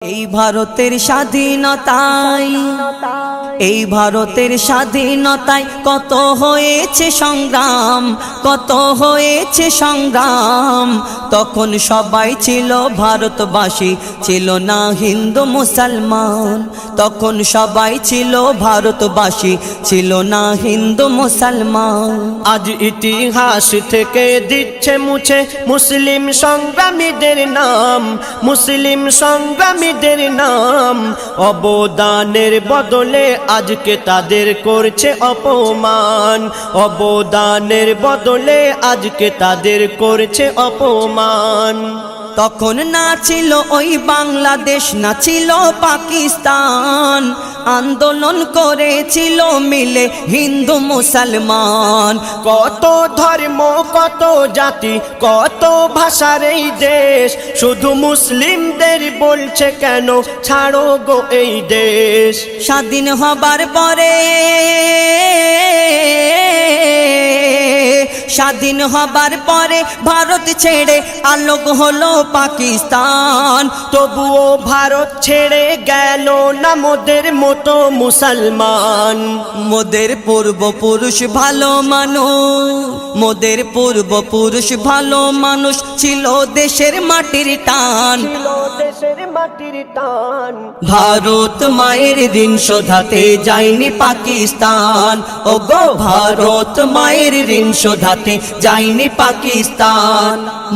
এই ভারতের স্বাধীনতায় কত হয়েছে সংগ্রাম, কত হয়েছে সংগ্রাম। তখন সবাই ছিল ভারতবাসী, ছিল না হিন্দু মুসলমান। তখন সবাই ছিল ভারতবাসী, ছিল না হিন্দু মুসলমান। আজ ইতিহাস থেকে দিচ্ছে মুছে মুসলিম সংগ্রামীদের নাম, মুসলিম সংগ্রামীদের নাম। অবদানের বদলে আজকে তাদের করছে অপমান, অবদানের বদলে আজকে তাদের করছে অপমান। তখন না ছিল ওই বাংলাদেশ, না ছিল পাকিস্তান। আন্দোলন করেছিল মিলে হিন্দু মুসলমান। কত ধর্ম, কত জাতি, কত ভাষার এই দেশ, শুধু মুসলিমদের বলছে কেন ছাড়ো গো এই দেশ। স্বাধীন হবার পরে, স্বাধীন হবার পরে ভারত ছেড়ে আলোক হলো পাকিস্তান। তবুও ভারত ছেড়ে গেল না মোদের মতো মুসলমান। মোদের পূর্বপুরুষ ভালো মানুষ, মোদের পূর্বপুরুষ ভালো মানুষ, ছিল দেশের মাটির টান, ছিল দেশের মাটির টান। ভারত মায়ের ঋণ শোধাতে যায়নি পাকিস্তান। ওগো ভারত মায়ের ঋণ শোধাতে যায়নি পাকিস্তান।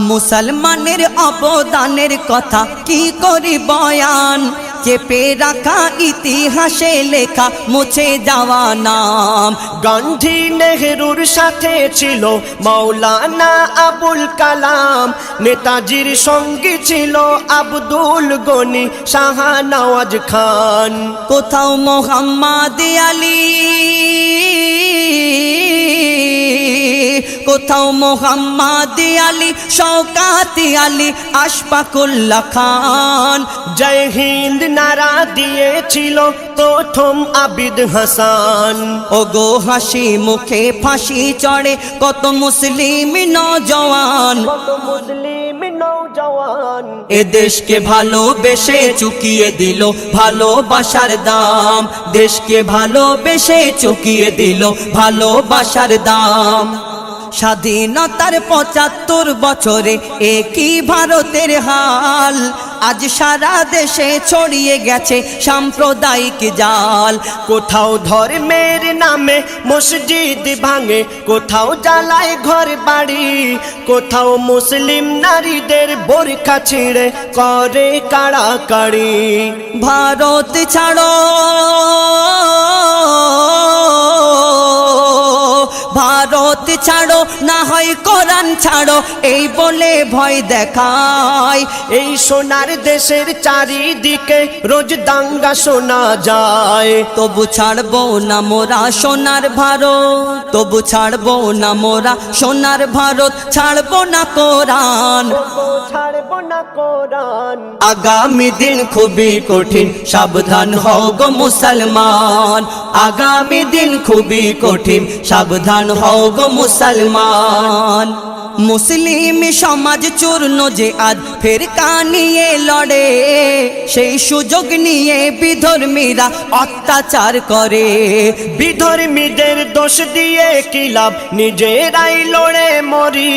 মুসলমানের অবদানের কথা কি করি বয়ান, চেপে রাখা ইতিহাসে লেখা মুছে যাওয়া নাম। গান্ধী নেহরুর সাথে ছিল মাওলানা আবুল কালাম, নেতাজির সঙ্গী ছিল আব্দুল গনি শাহনওয়াজ খান। কোথাও মোহাম্মদ আলী, কোথাও মোহাম্মদ আলী, শওকত আলী, আশফাকুল্লাহ খান। জয় হিন্দ নারা দিয়েছিল প্রথম আবিদ হাসান। ওগো হাসি মুখে ফাঁসি চড়ে কত মুসলিম নওজওয়ান, কত মুসলিম নওজওয়ান। এ দেশকে ভালোবেসে চুকিয়ে দিল ভালোবাসার দাম, দেশকে ভালোবেসে চুকিয়ে দিল ভালোবাসার দাম। স্বাধীনতার ৭৫ বছরে একই ভারতের হাল, আজ সারা দেশে ছড়িয়ে গেছে সাম্প্রদায়িক জাল। কোথাও ধর্মের নামে মসজিদ ভাঙে, কোথাও জ্বালায় ঘর বাড়ি, কোথাও মুসলিম নারীদের বোরখা ছিঁড়ে করে কাড়াকাড়ি। ভারত ছাড়ো, ভারত ছাড়ো, না হয় কোরআন ছাড়ো, এই বলে ভয় দেখায়। এই সোনার দেশের চারিদিকে রোজ দাঙ্গা শোনা যায়। তবু ছাড়বো না মোরা সোনার ভারত, তবু ছাড়বো না মোরা সোনার ভারত, ছাড়বো না কোরআন, ছাড়বো না কোরআন। আগামী দিন খুবই কঠিন, সাবধান হও গো মুসলমান। আগামী দিন খুবই কঠিন, সাবধান হও গো মুসলমান। মুসলিম সমাজ চূর্ণ যে আজ ফেরকা নিয়ে লড়ে, সেই সুযোগ নিয়ে বিধর্মীরা অত্যাচার করে। বিধর্মীদের দোষ দিয়ে কি লাভ, নিজেরাই লড়ে মরি।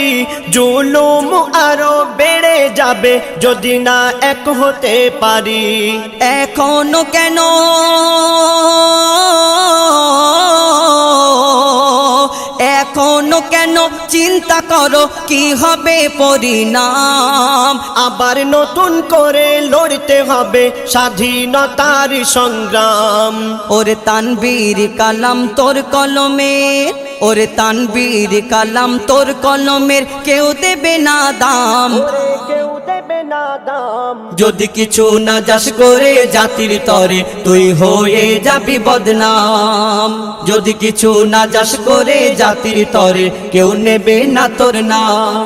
জুলুম আরো বেড়ে যাবে যদি না এক হতে পারি। এখনো কেন, এখনো কেন চিন্তা করো কি হবে পরিণাম। আবার নতুন করে লড়তে হবে স্বাধীনতার সংগ্রাম। ওরে তানবীর কালাম তোর কলমের, ওরে তানবীর কালাম তোর কলমের, কেউ দেবে না দাম, কেউ দেবে না দাম। যদি কিছু না যাস করে জাতির তরে, তুই হয়ে যাবি বদনাম। যদি কিছু না যাস করে জাতির তরে, কেউ নেবে না তোর নাম।